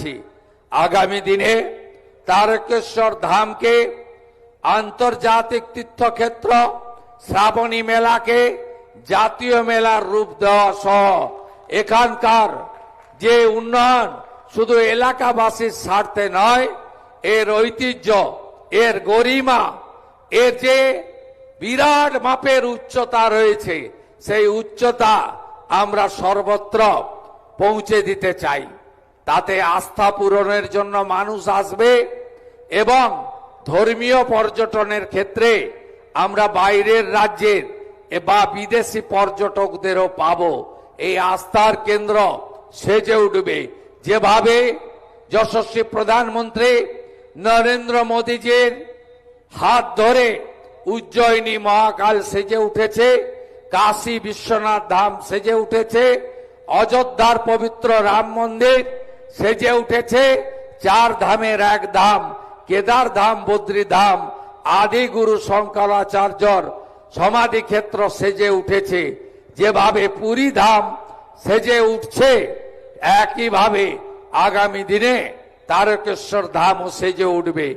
দিচ্ছি, আগামী দিনে তারকেশ্বর ধামকে আন্তর্জাতিক তীর্থক্ষেত্র, শ্রাবণী মেলাকে জাতীয় মেলার রূপ দেওয়া সহ এখানকার যে উন্নয়ন শুধু এলাকাবাসীর স্বার্থে নয়, এর ঐতিহ্য, এর গরিমা, এর যে বিরাট মাপের উচ্চতা রয়েছে, সেই উচ্চতা আমরা সর্বত্র পৌঁছে দিতে চাই। তাতে আস্থা পূরণের জন্য মানুষ আসবে এবং ধর্মীয় পর্যটনের ক্ষেত্রে আমরা বাইরের রাজ্যের বা বিদেশি পর্যটকদেরও পাবো। এই আস্থার কেন্দ্র সেজে উঠবে। যেভাবে যশস্বী প্রধানমন্ত্রী নরেন্দ্র মোদীজির হাত ধরে উজ্জয়িনী মহাকাল সেজে উঠেছে, কাশী বিশ্বনাথ ধাম সেজে উঠেছে, অযোধ্যার পবিত্র রাম মন্দির সেজে উঠেছে, 4 ধামের 1 ধাম কেদার ধাম, বদ্রী ধাম, আদি গুরু শঙ্করাচার্যর সমাধি ক্ষেত্র সেজে উঠেছে। যেভাবে পুরী ধাম সেজে উঠছে, একইভাবে আগামী দিনে তারকেশ্বর ধামও সেজে উঠবে।